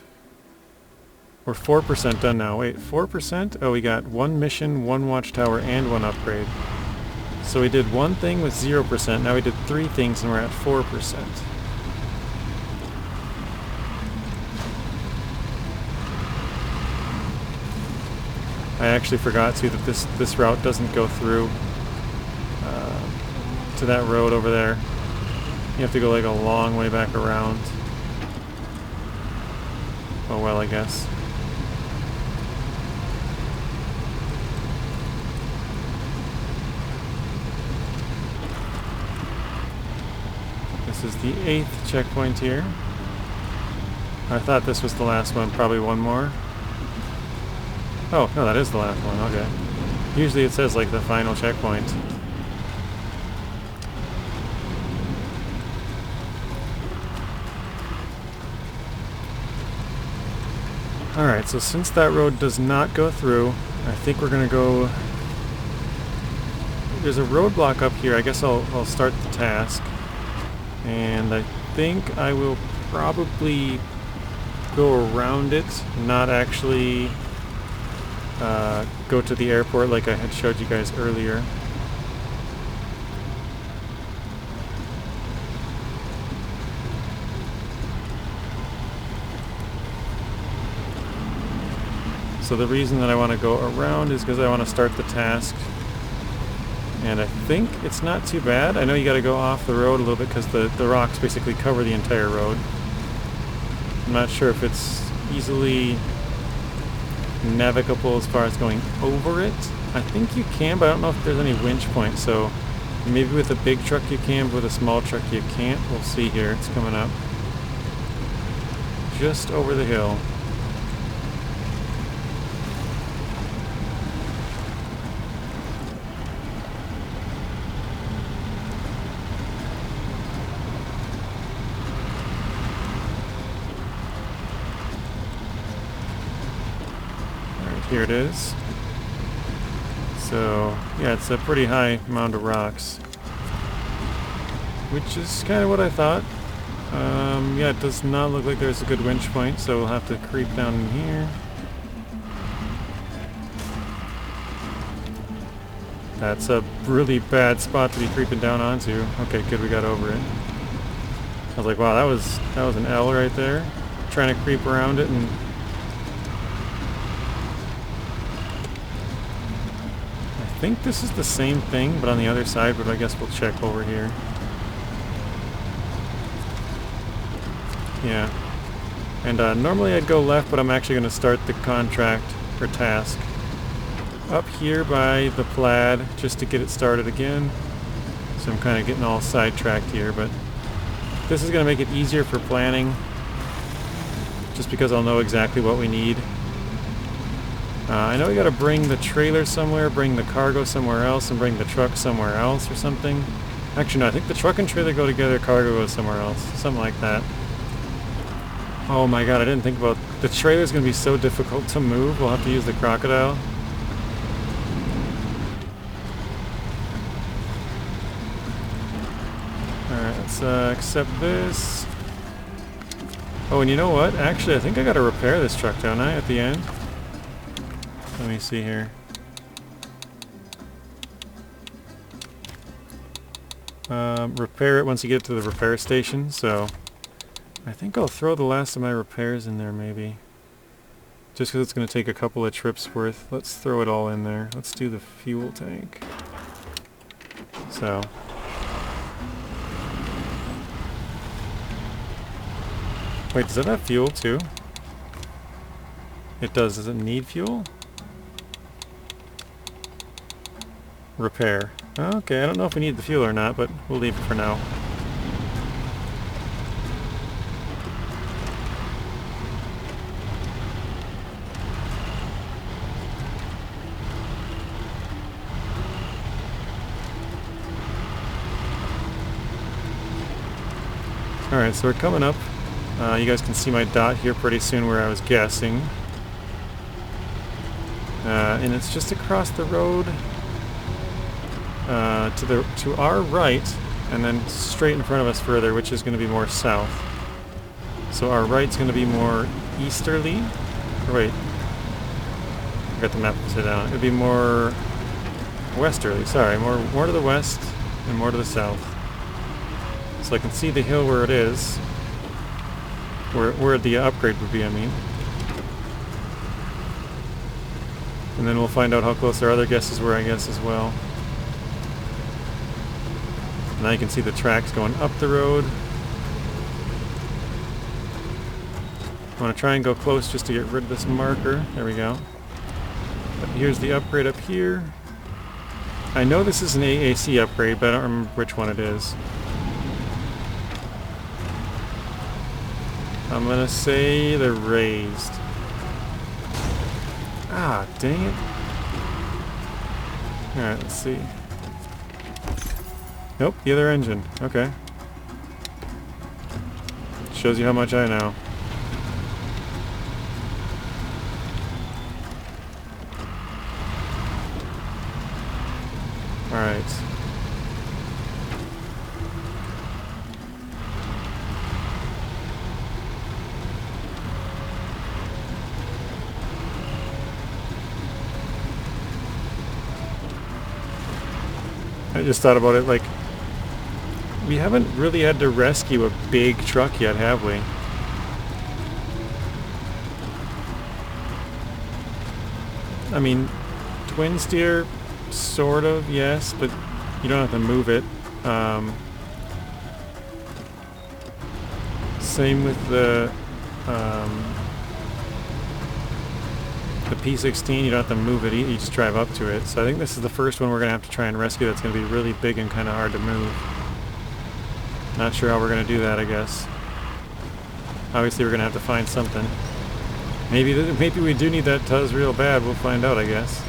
We're 4% done now. Wait, 4%? Oh, we got 1 mission, 1 watchtower, and 1 upgrade. So we did 1 thing with 0%, now we did 3 things and we're at 4%. I actually forgot too that this route doesn't go through to that road over there. You have to go like a long way back around. Oh well, I guess. This is the 8th checkpoint here. I thought this was the last one, probably one more. Oh, no, that is the last one, okay. Usually it says like the final checkpoint. Alright, so since that road does not go through, I think we're gonna go... There's a roadblock up here, I guess I'll start the task. And I think I will probably go around it, not actually go to the airport like I had showed you guys earlier. So the reason that I want to go around is because I want to start the task. And I think it's not too bad. I know you got to go off the road a little bit because the rocks basically cover the entire road. I'm not sure if it's easily navigable as far as going over it. I think you can, but I don't know if there's any winch points. So maybe with a big truck you can, but with a small truck you can't. We'll see here. It's coming up. Just over the hill. Here it is. So, yeah, it's a pretty high mound of rocks. Which is kind of what I thought. Yeah, it does not look like there's a good winch point, so we'll have to creep down in here. That's a really bad spot to be creeping down onto. Okay, good, we got over it. I was like, wow, that was an L right there. Trying to creep around it and... I think this is the same thing, but on the other side, but I guess we'll check over here. Yeah. And normally I'd go left, but I'm actually going to start the contract or task up here by the plaid just to get it started again. So I'm kind of getting all sidetracked here, but this is going to make it easier for planning just because I'll know exactly what we need. I know we gotta bring the trailer somewhere, bring the cargo somewhere else, and bring the truck somewhere else or something. Actually, no, I think the truck and trailer go together, cargo goes somewhere else. Something like that. Oh my god, I didn't think about... The trailer's gonna be so difficult to move, we'll have to use the crocodile. Alright, let's accept this. Oh, and you know what? Actually, I think I gotta repair this truck, don't I, at the end? Let me see here. Repair it once you get to the repair station, so I think I'll throw the last of my repairs in there maybe. just because it's going to take a couple of trips worth. Let's throw it all in there. Let's do the fuel tank. So. Wait, does it have fuel too? It does. Does it need fuel? Repair. Okay, I don't know if we need the fuel or not, but we'll leave it for now. Alright, so we're coming up. You guys can see my dot here pretty soon where I was guessing. And it's just across the road to our right, and then straight in front of us further, which is going to be more south. So our right's going to be more easterly. Or wait, I got the map upside down. It'd be more westerly. Sorry, more to the west and more to the south. So I can see the hill where it is, where the upgrade would be, I mean. And then we'll find out how close our other guesses were, I guess, as well. Now you can see the tracks going up the road. I want to try and go close just to get rid of this marker. There we go. But here's the upgrade up here. I know this is an AAC upgrade, but I don't remember which one it is. I'm gonna say the raised. Ah, dang it. Alright, let's see. Nope, the other engine. Okay. Shows you how much I know. Alright. I just thought about it, like, we haven't really had to rescue a big truck yet, have we? I mean, twin steer, sort of, yes, but you don't have to move it. Same with the P16, you don't have to move it, you just drive up to it. So I think this is the first one we're going to have to try and rescue that's going to be really big and kind of hard to move. Not sure how we're going to do that, I guess. Obviously we're going to have to find something. Maybe we do need that Tuz real bad, we'll find out, I guess.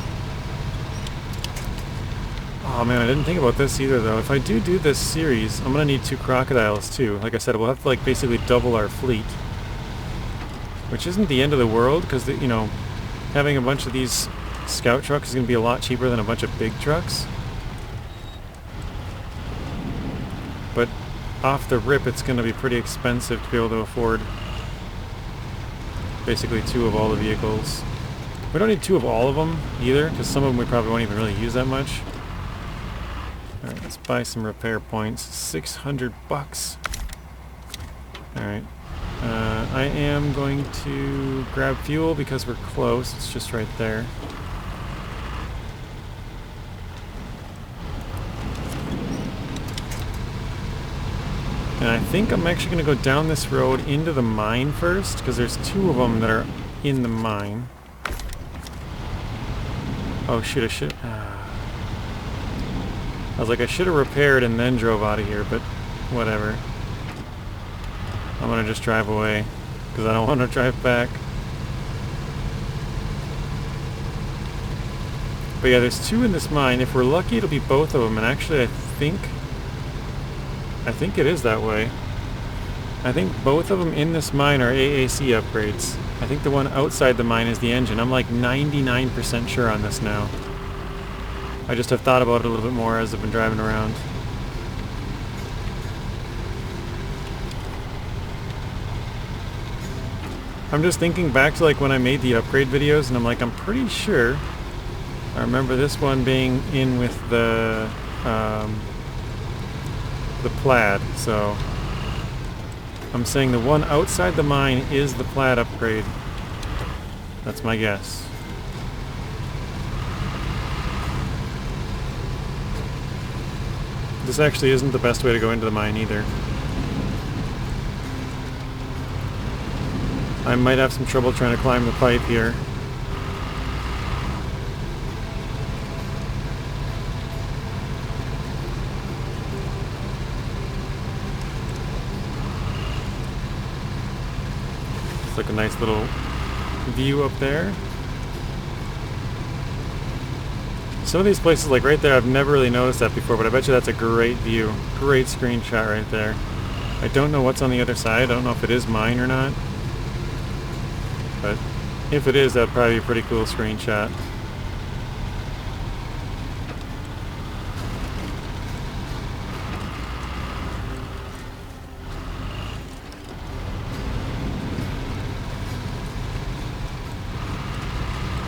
Oh man, I didn't think about this either though. If I do this series, I'm going to need 2 crocodiles too. Like I said, we'll have to like basically double our fleet. Which isn't the end of the world, because, you know, having a bunch of these scout trucks is going to be a lot cheaper than a bunch of big trucks. But off the rip, it's going to be pretty expensive to be able to afford basically 2 of all the vehicles. We don't need 2 of all of them either, because some of them we probably won't even really use that much. Alright, let's buy some repair points. 600 bucks. Alright. I am going to grab fuel because we're close. It's just right there. And I think I'm actually going to go down this road into the mine first, because there's 2 of them that are in the mine. Oh shoot, I should... I was like, I should have repaired and then drove out of here, but whatever. I'm going to just drive away, because I don't want to drive back. But yeah, there's 2 in this mine. If we're lucky, it'll be both of them, and actually I think it is that way. I think both of them in this mine are AAC upgrades. I think the one outside the mine is the engine. I'm like 99% sure on this now. I just have thought about it a little bit more as I've been driving around. I'm just thinking back to like when I made the upgrade videos, and I'm like, I'm pretty sure I remember this one being in with the plaid, so I'm saying the one outside the mine is the plaid upgrade. That's my guess. This actually isn't the best way to go into the mine either. I might have some trouble trying to climb the pipe here. It's like a nice little view up there. Some of these places, like right there, I've never really noticed that before, but I bet you that's a great view. Great screenshot right there. I don't know what's on the other side. I don't know if it is mine or not. But if it is, that'd probably be a pretty cool screenshot.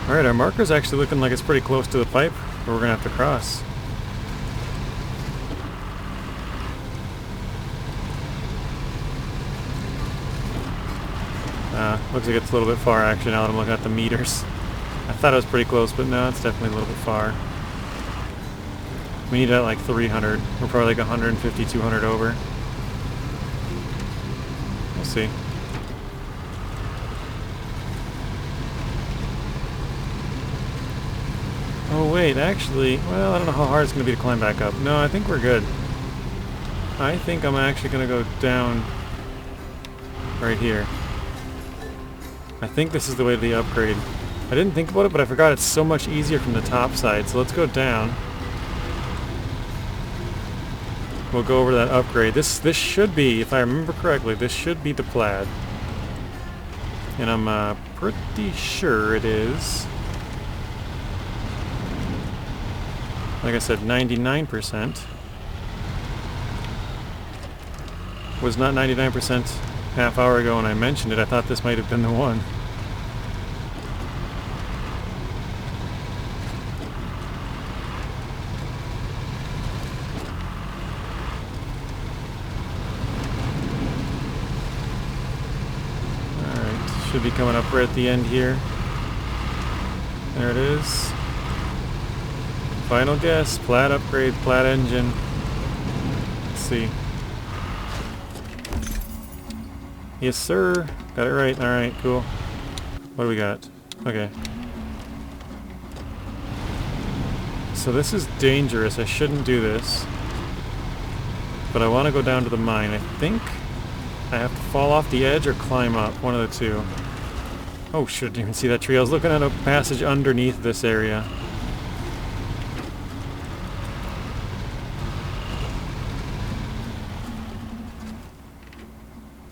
Alright, our marker's actually looking like it's pretty close to the pipe where we're going to have to cross. Looks like it's a little bit far actually now that I'm looking at the meters. I thought it was pretty close, but no, it's definitely a little bit far. We need it at like 300. We're probably like 150, 200 over. We'll see. Oh wait, actually, well, I don't know how hard it's going to be to climb back up. No, I think we're good. I think I'm actually going to go down right here. I think this is the way to the upgrade. I didn't think about it, but I forgot it's so much easier from the top side. So let's go down. We'll go over that upgrade. This should be, if I remember correctly, this should be the plaid. And I'm pretty sure it is. Like I said, 99%. Was not 99% half hour ago when I mentioned it. I thought this might have been the one. Alright, should be coming up right at the end here. There it is. Final guess, plaid upgrade, plaid engine. Let's see. Yes, sir. Got it right. Alright, cool. What do we got? Okay. So this is dangerous. I shouldn't do this. But I want to go down to the mine. I think I have to fall off the edge or climb up. One of the two. Oh, shit, didn't even see that tree. I was looking at a passage underneath this area.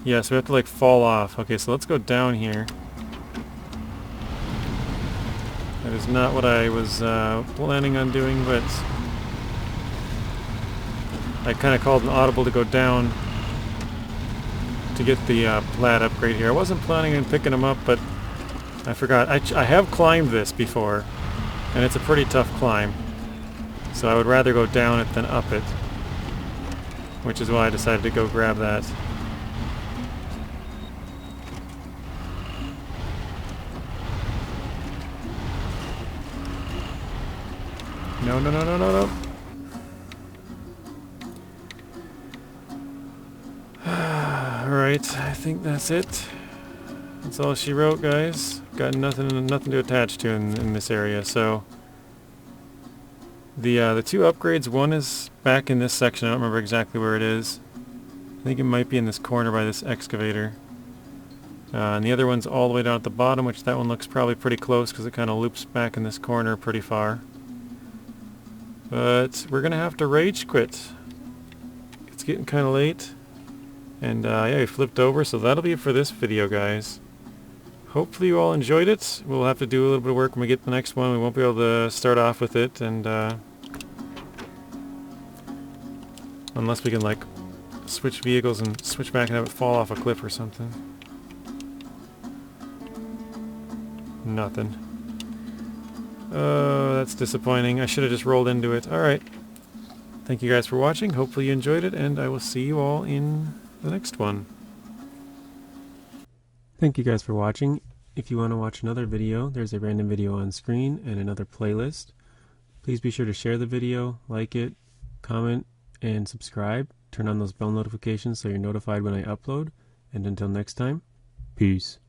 Yeah, so we have to like fall off. Okay, so let's go down here. That is not what I was planning on doing, but I kind of called an audible to go down to get the plaid upgrade here. I wasn't planning on picking them up, but I forgot. I have climbed this before, and it's a pretty tough climb. So I would rather go down it than up it, which is why I decided to go grab that. No, no, no, no, no, no. Alright, I think that's it. That's all she wrote, guys. Got nothing to attach to in this area, so... The two upgrades, one is back in this section. I don't remember exactly where it is. I think it might be in this corner by this excavator. And the other one's all the way down at the bottom, which that one looks probably pretty close because it kind of loops back in this corner pretty far. But we're going to have to rage quit. It's getting kind of late. And yeah, we flipped over, so that'll be it for this video, guys. Hopefully you all enjoyed it. We'll have to do a little bit of work when we get the next one. We won't be able to start off with it, and unless we can like switch vehicles and switch back and have it fall off a cliff or something. Nothing. Oh, that's disappointing. I should have just rolled into it. Alright. Thank you guys for watching. Hopefully you enjoyed it, and I will see you all in the next one. Thank you guys for watching. If you want to watch another video, there's a random video on screen and another playlist. Please be sure to share the video, like it, comment, and subscribe. Turn on those bell notifications so you're notified when I upload. And until next time, peace.